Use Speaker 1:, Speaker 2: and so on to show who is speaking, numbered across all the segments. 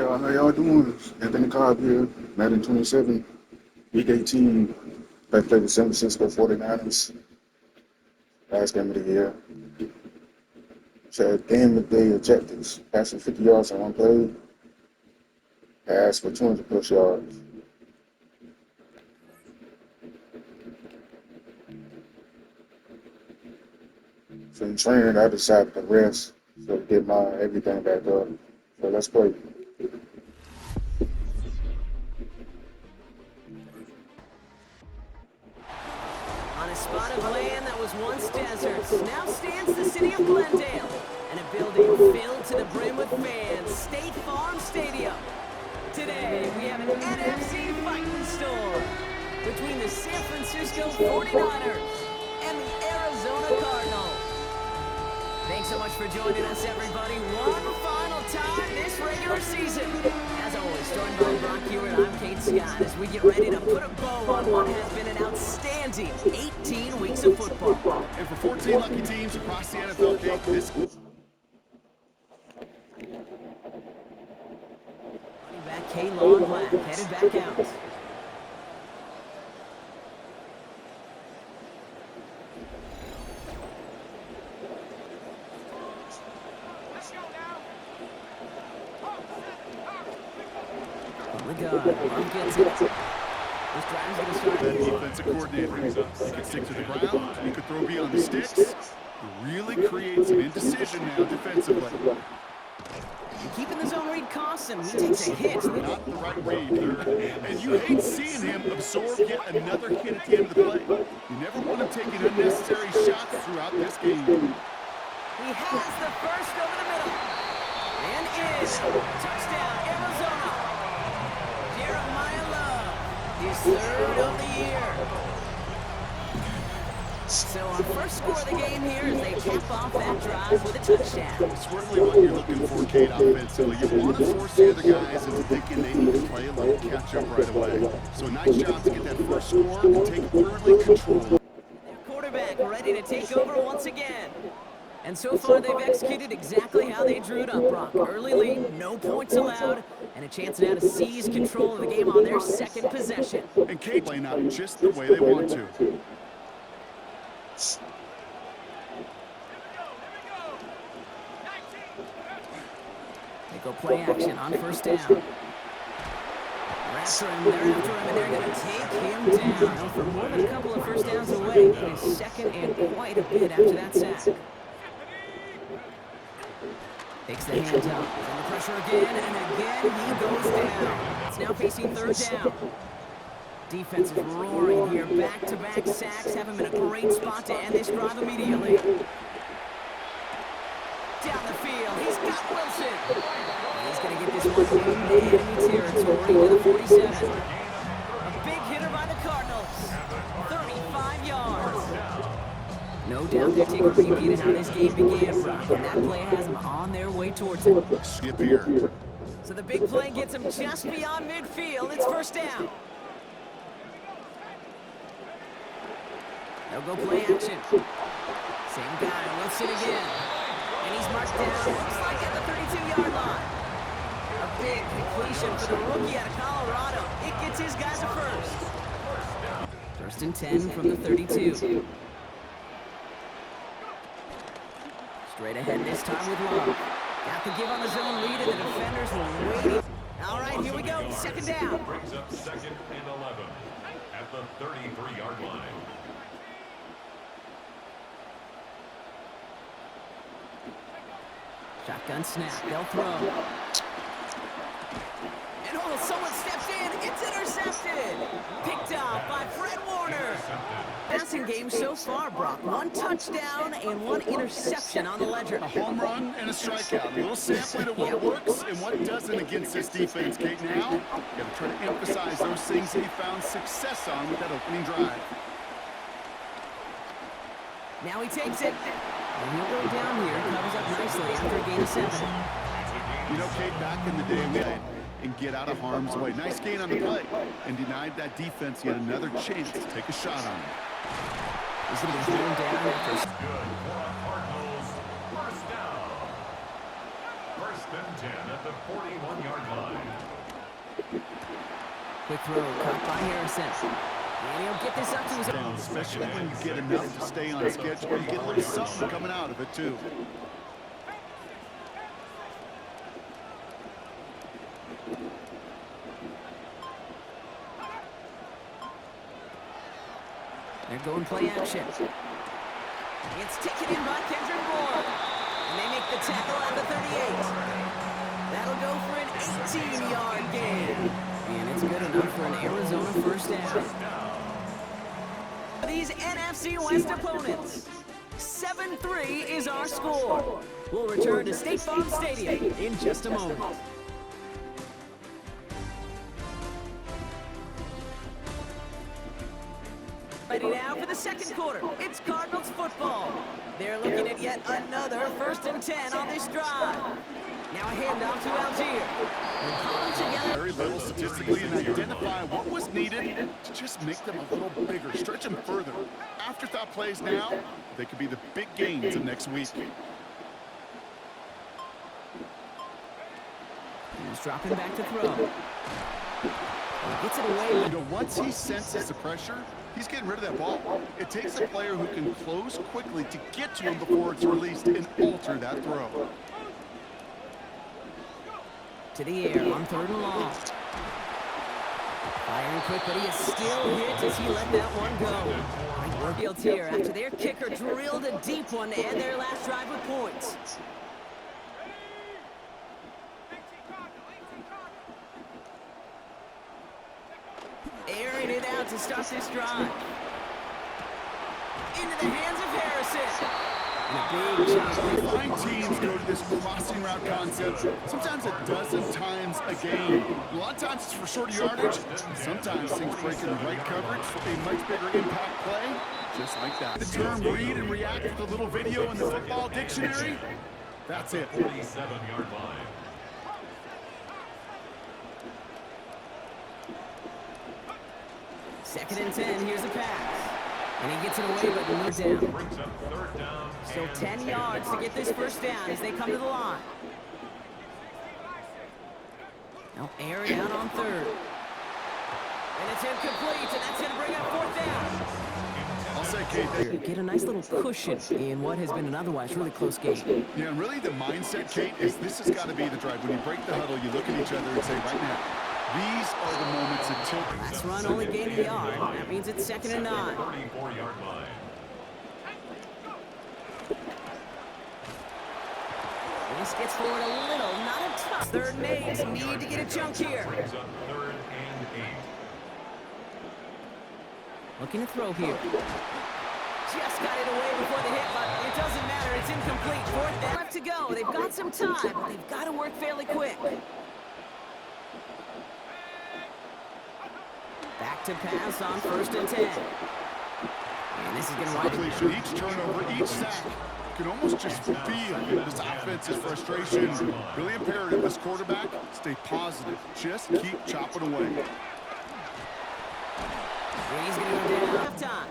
Speaker 1: y'all. How y'all doing? Anthony Cobb here, Madden 27, Week 18. I played the San Francisco 49ers. Last game of the year. So game of the day objectives. Passing 50 yards on one play. Pass for 200 plus yards. So in training, I decided to rest. So to get my everything back up. So let's play.
Speaker 2: On a spot of land that was once deserts, now stands the city of Glendale, and a building filled to the brim with fans, State Farm Stadium. Today, we have an NFC fight in store between the San Francisco 49ers and the Arizona Cardinals. Thanks so much for joining us, everybody. One final time this regular season. As always, joined by Brock Hewitt, I'm Kate Scott, as we get ready to put a bow on what has been an outstanding 18 weeks of football.
Speaker 3: And for 14 lucky teams across the NFL, Kate, this...
Speaker 2: Running back K-Long Black headed back out. Gets it. This drive's going to start.
Speaker 3: That defensive coordinator. He can stick to the ground. He could throw beyond the sticks. He really creates an indecision now defensively.
Speaker 2: Keeping the zone read costs him. He takes a hit.
Speaker 3: Not the right read here. And you hate seeing him absorb yet another hit at the end of the play. You never want him taking unnecessary shots throughout this game.
Speaker 2: He has the first over the middle. And is. Touchdown, Arizona. His third of the year. So our first score of the game here as they cap off that drive with a touchdown.
Speaker 3: Certainly what you're looking for, Kate, offensively. You want to force the other guys into thinking they need to play a little catch-up right away. So nice job to get that first score and take early control.
Speaker 2: Their quarterback ready to take over once again. And so far, they've executed exactly how they drew it up, Brock. Early lead, no points allowed, and a chance now to seize control of the game on their second possession.
Speaker 3: And Kate playing out just the way they want to.
Speaker 2: They go play action on first down. They're after him, and they're going to take him down. For more than a couple of first downs away, it is second and quite a bit after that sack. Takes the hands out, under pressure again, and again he goes down. It's now facing third down. Defense is roaring here. Back-to-back sacks have him in a great spot to end this drive immediately. Down the field, he's got Wilson. And he's going to get this one into enemy territory to the 47. A big hitter by the Cardinals. 35 yards. No doubt they're taking a repeat of how this game began, Brock, and that play has them on their way towards it.
Speaker 3: Skip here.
Speaker 2: So the big play gets them just beyond midfield. It's first down. They'll go play action. Same guy, Wilson again. And he's marked down, looks like at the 32-yard line. A big completion for the rookie out of Colorado. It gets his guys a first. First and 10 from the 32. Straight ahead this time with Love. Got the give on the zone lead, and the defenders were waiting. All right, here we go. Second down.
Speaker 4: Brings up second and 11 at the 33-yard line.
Speaker 2: Shotgun snap. They'll throw. And oh, someone steps in. It's intercepted. Picked off by Fred Warner. Passing game so far, Brock. One touchdown and one interception on the ledger.
Speaker 3: A home run and a strikeout. A little sampling of what works and what doesn't against this defense, Kate. Now, you got to try to emphasize those things that he found success on with that opening drive.
Speaker 2: Now he takes it. And he'll go down here. Covers up nicely after a gain of 7.
Speaker 3: You know, Kate, back in the day, we had and get out of harm's way. Nice gain on the play. And denied that defense yet another chance to take a shot on him.
Speaker 2: He's going to be thrown down after.
Speaker 4: Good for a Cardinals first down. First and 10 at the 41-yard line.
Speaker 2: Quick throw, caught by Harrison. And he'll get this up to his
Speaker 3: Down, especially when you get enough to stay on schedule. You get a little something coming out of it, too.
Speaker 2: They're going play action. It's taken in by Kendrick Moore. And they make the tackle at the 38. That'll go for an 18-yard gain. And it's good enough for an Arizona first down. These NFC West opponents. 7-3 is our score. We'll return to State Farm Stadium in just a moment. Ready now for the second quarter. It's Cardinals football. They're looking at yet another 1st and 10 on this drive. Now a handoff to Algier. We'll call them together.
Speaker 3: Very little statistically and identify what was needed to just make them a little bigger, stretch them further. Afterthought plays now, they could be the big gains of next week.
Speaker 2: He's dropping back to throw. He gets it away.
Speaker 3: You know, once he senses the pressure, he's getting rid of that ball. It takes a player who can close quickly to get to him before it's released and alter that throw.
Speaker 2: To the air on 3rd and long. Firing quick, but he is still hit as he let that one go. Great work field here after their kicker drilled a deep one to end their last drive with points. Airing it out to start this drive. Into the hands of Harrison. And a big jump.
Speaker 3: Fine teams go to this crossing route concept sometimes a dozen times a game. A lot of times it's for shorter yardage. Sometimes things break in the right coverage for a much bigger impact play, just like that. The term read and react with a little video in the football dictionary, that's it.
Speaker 4: 47-yard line.
Speaker 2: Second and 10, here's a pass. And he gets it away, but no down.
Speaker 4: Brings up 3rd down.
Speaker 2: Still 10 yards to get this first down as they come to the line. Now air it out on 3rd. And it's incomplete, and that's going to bring up 4th down.
Speaker 3: I'll say, Kate, there.
Speaker 2: Get a nice little cushion in what has been an otherwise really close game.
Speaker 3: Yeah, and really the mindset, Kate, is this has got to be the drive. When you break the huddle, you look at each other and say, right now, these are the moments that tilt.
Speaker 2: Last run only gained a yard. That means it's 2nd and 9.
Speaker 4: 34-yard line.
Speaker 2: This gets forward a little, not a ton. 3rd and 8, need to get a chunk here.
Speaker 4: Brings up 3rd and 8.
Speaker 2: Looking to throw here. Just got it away before the hit, but it doesn't matter. It's incomplete. 4th down. Left to go. They've got some time, but they've got to work fairly quick. Back to pass on 1st and 10. And this is going to wind
Speaker 3: Completion, each turnover, each sack. You can almost just feel this offense's frustration. Really imperative, this quarterback, stay positive. Just keep chopping away.
Speaker 2: He's going to go down. Halftime.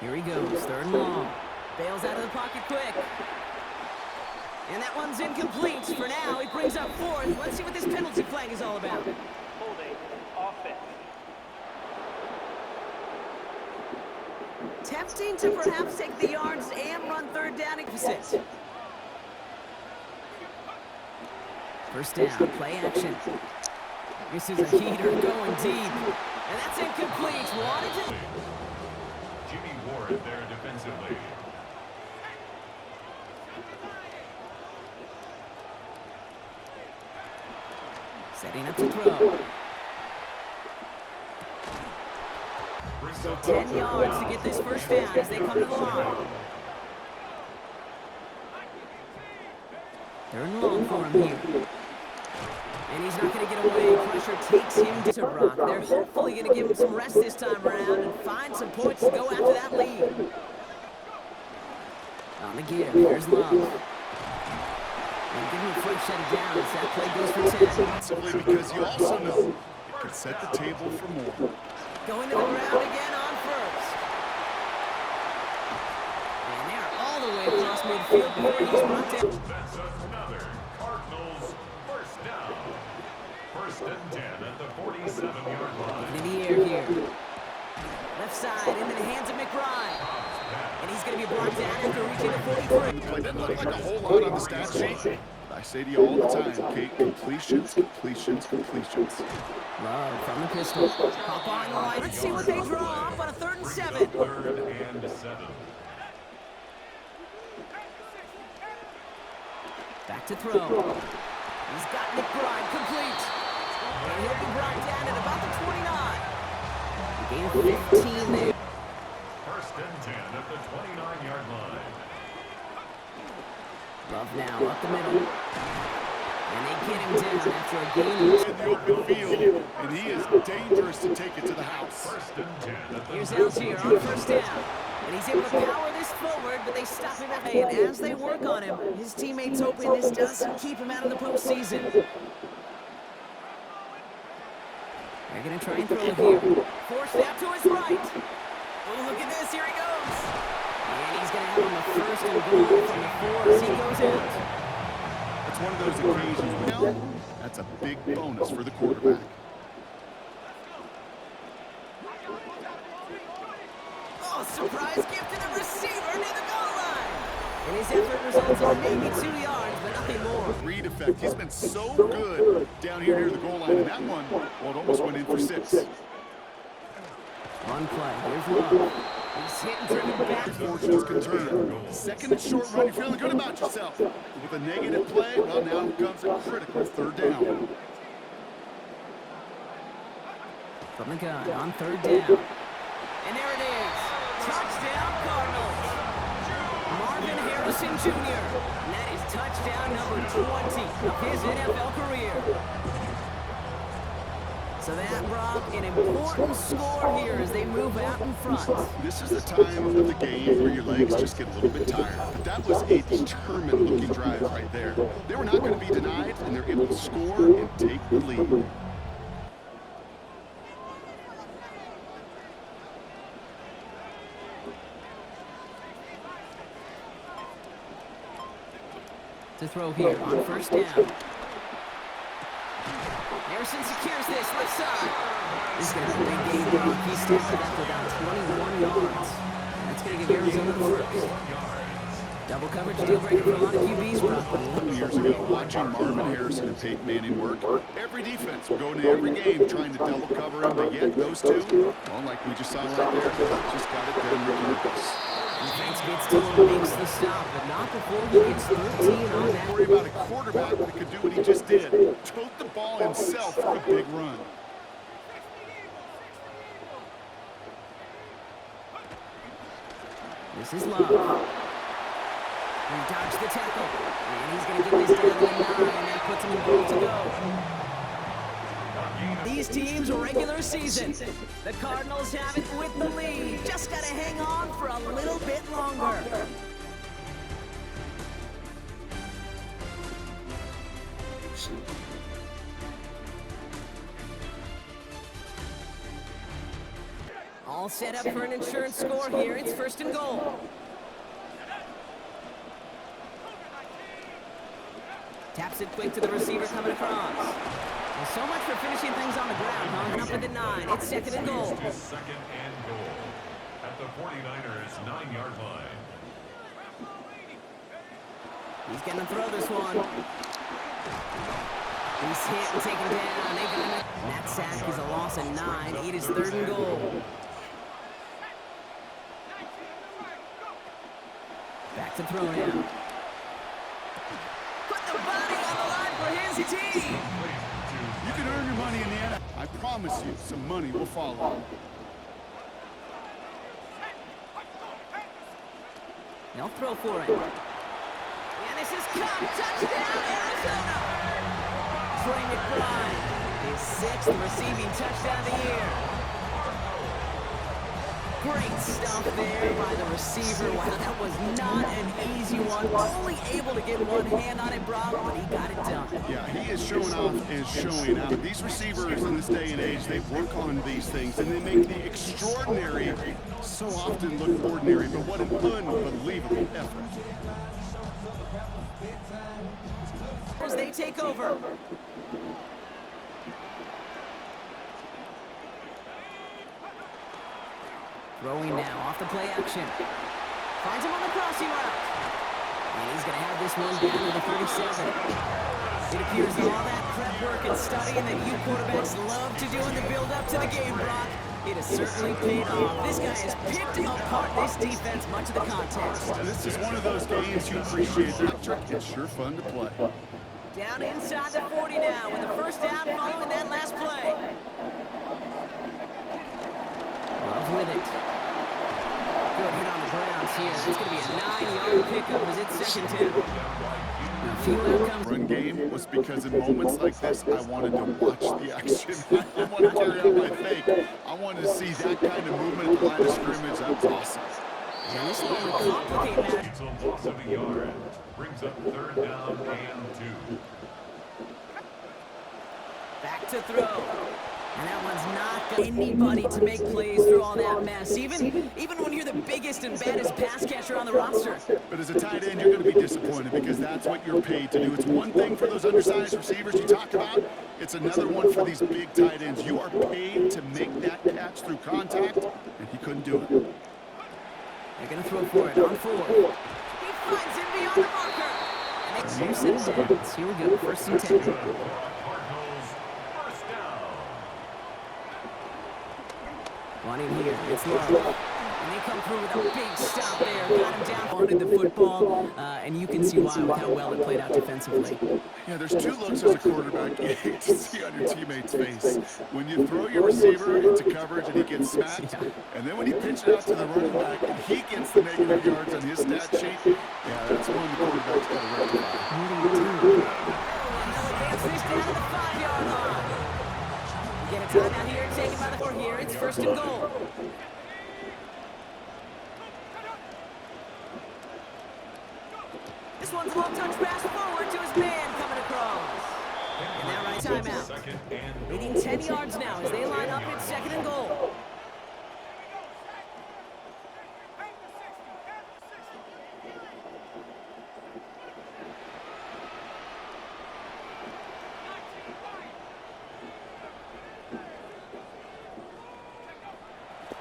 Speaker 2: Here he goes, 3rd and long. Bails out of the pocket quick. And that one's incomplete for now. He brings up 4th. Let's see what this penalty flag is all about.
Speaker 5: Holding offense.
Speaker 2: Tempting to perhaps take the yards and run 3rd down deficit. First down, play action. This is a heater going deep. And that's incomplete. Wanted to...
Speaker 4: Jimmy Ward there defensively.
Speaker 2: Setting up to throw. So 10 yards to get this first down as they come to the line. 3rd and long for him here. And he's not going to get away. Pressure takes him to Brock. They're hopefully going to give him some rest this time around and find some points to go after that lead. On the give, here's Love. And give him a quick shut it down as that play goes for 10.
Speaker 3: Simply because you also know it can set the table for more.
Speaker 2: Going to the ground again on 1st. And they're all the way across midfield before he's brought down.
Speaker 4: That's another Cardinals first down. First and 10 at the 47-yard line.
Speaker 2: In the air here. Left side into the hands of McBride. And he's going to be brought down after reaching the 43.
Speaker 3: The play doesn't look like a whole lot on the stat sheet. I say to you all the time, Kate, completions, completions, completions.
Speaker 2: Love from the pistol. Hop on the line. Let's see what they draw up on a 3rd and 7.
Speaker 4: Third and 7.
Speaker 2: Back to throw. He's got McBride complete. And he'll be brought down at about the 29. Gain of 15 there.
Speaker 4: First and 10 at the 29-yard line.
Speaker 2: Love now up the middle. And they get him down after a gain.
Speaker 3: In the open field, and he is dangerous to take it to the house.
Speaker 4: First and 10 at the
Speaker 2: Here's Algier on 1st down. And he's able to power this forward, but they stop him at and as they work on him, his teammates hoping this doesn't keep him out of the postseason. They're going to try and throw here. Forced out to his right. Oh, look at this. Here he goes. And he's going to have him a 1st and goal from the 4 as he goes out.
Speaker 3: It's one of those occasions where that's a big bonus for the quarterback.
Speaker 2: Oh, surprise gift to the receiver near the goal line. And his effort results in maybe 2 yards, but nothing more.
Speaker 3: Read effect. He's been so good down here near the goal line, and that one, well, it almost went in for 6.
Speaker 2: On play, here's Love. He's hit and driven back.
Speaker 3: Fortunes can turn. Second and short run, you're feeling good about yourself. With a negative play, well, now comes a critical 3rd down.
Speaker 2: From the gun on 3rd down. And there it is. Touchdown, Cardinals. Marvin Harrison Jr. And that is touchdown number 20 of his NFL career. So that brought an important score here as they move out in front.
Speaker 3: This is the time of the game where your legs just get a little bit tired. But that was a determined-looking drive right there. They were not going to be denied, and they're able to score and take the lead.
Speaker 2: To throw here on 1st down. Harrison secures this left side. This is going to be a big game, Brock. He's stepping up for about 21 yards. That's going to give Arizona the 1st. Double coverage deal breaker for a lot of QBs, Brock.
Speaker 3: Years ago, watching Marvin Harrison and Peyton Manning work, every defense will go into every game trying to double cover them, but yet those two, well, like we just saw right there, just got it done regardless.
Speaker 2: Defense gets to him and makes the stop, but not before he gets 13 on that.
Speaker 3: Worry about a quarterback that could do what he just did. Tote the ball himself for a big run.
Speaker 2: This is Love. He dodged the tackle, and he's going to get this down to the 9, and that puts him in goal to go. These teams' regular season. The Cardinals have it with the lead. Just got to hang on for a little bit longer. All set up for an insurance score here. It's 1st and goal. Taps it quick to the receiver coming across. Well, so much for finishing things on the ground, huh? Up at the 9. It's 2nd and goal.
Speaker 4: Second and goal at the 49ers 9-yard line.
Speaker 2: He's going to throw this one. He's hit and taken down. And that sack is a loss of 9. It is 3rd and goal. Back to throw now. Put the body on the line for his team.
Speaker 3: You can earn your money in the NFL. I promise you, some money will follow.
Speaker 2: They'll throw for it. And this is caught. Touchdown, Arizona. Trey McBride, his 6th receiving touchdown of the year. Great stuff there by the receiver. Wow, that was not an easy one. Only able to get one hand on it, Brock, but he got it done.
Speaker 3: Yeah, he is showing off and showing out. These receivers in this day and age, they work on these things, and they make the extraordinary so often look ordinary, but what an unbelievable effort.
Speaker 2: As they take over. Throwing now off the play action. Finds him on the crossing route. And he's going to have this one down to the 37. It appears all that prep work and studying that you quarterbacks love to do in the build-up to the game, Brock, it has certainly paid off. This guy has picked apart this defense much of the contest.
Speaker 3: This is one of those games you appreciate. The trick is sure fun to play.
Speaker 2: Down inside the 40 now with the first down following that last play. Love with it. Good hit on the ground here. It's going to be a 9-yard pickup as it's second down.
Speaker 3: Run game was because in moments like this, I wanted to watch the action. I didn't want to carry out my fake. I wanted to see that kind of movement at the line of scrimmage. That was awesome.
Speaker 2: And this will only complicate that.
Speaker 4: It's a loss of a yard. Brings up third down and 2.
Speaker 2: Back to throw. And that one's not got anybody to make plays through all that mess, even when you're the biggest and baddest pass catcher on the roster.
Speaker 3: But as a tight end, you're going to be disappointed because that's what you're paid to do. It's one thing for those undersized receivers you talk about. It's another one for these big tight ends. You are paid to make that catch through contact, and he couldn't do it.
Speaker 2: They're going to throw for it on 4. He finds him beyond the marker. And they use it downs. Here we go, 1st and 10.
Speaker 4: Cardinals, first down.
Speaker 2: One in here, it's low. And they come through with a big stop there. Got him down, wanted the football, and you can see why with how well it played out defensively.
Speaker 3: Yeah, there's 2 looks as a quarterback you hate to see on your teammate's face. When you throw your receiver into coverage and he gets smacked, and then when you pitch it out to the running back and he gets the negative yards on his stat sheet, yeah, that's one the quarterback's got to rectify.
Speaker 2: And they'll advance this down to the 5-yard line. We get a timeout here, taken by the 4 here. It's 1st and goal. This one's a long touch pass forward to his man coming across. And now right timeout.
Speaker 4: Second and
Speaker 2: Leading 10 yards now as they line up at 2nd and goal.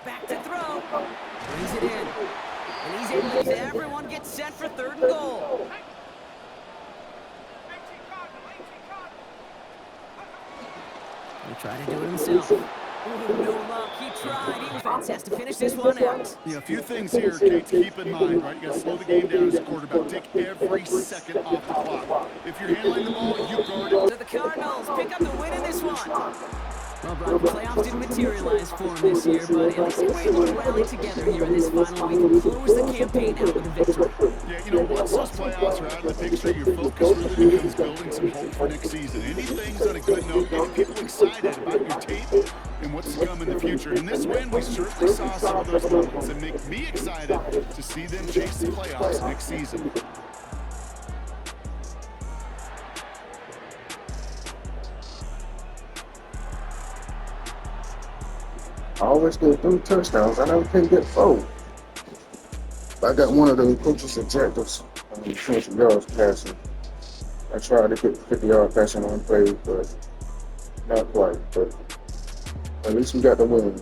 Speaker 2: Back to throw. Brings it in. And he's able to everyone get set for 3rd and goal. He tried to do it himself. Ooh, no luck. He tried. Defense has to finish this one out.
Speaker 3: Yeah, a few things here, Kate, to keep in mind, right? You got to slow the game down as a quarterback. Take every second off the clock. If you're handling the ball, you guard it.
Speaker 2: So the Cardinals pick up the win in this one. Well, Brock, the playoffs didn't materialize for him this year, but at least they were able to rally together here in this final week and close the campaign out with a victory.
Speaker 3: Yeah, you know, once those playoffs are out of the picture, your focus really becomes building some hope for next season. Anything's on a good note, getting people excited about your tape and what's to come in the future. In this win, we certainly saw some of those moments that make me excited to see them chase the playoffs next season.
Speaker 1: I always get 3 touchdowns. I never can get 4. I got one of the coach's objectives, 20 yards passing. I tried to get 50-yard passing on play, but not quite. But at least we got the win.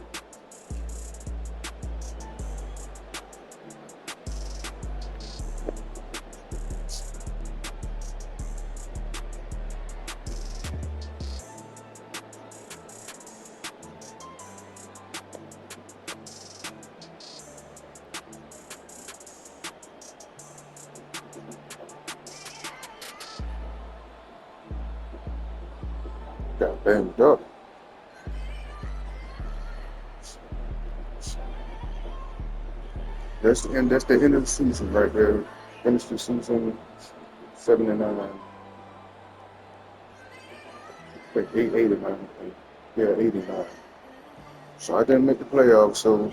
Speaker 1: Got banged up. That's the end of the season right there. Finished the season 7-9. Wait, 89. Yeah, 89. So I didn't make the playoffs, so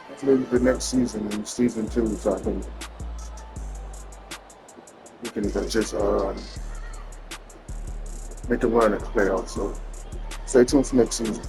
Speaker 1: hopefully the next season, in season 2, so we can just make a run at the playoffs. So stay tuned for next season.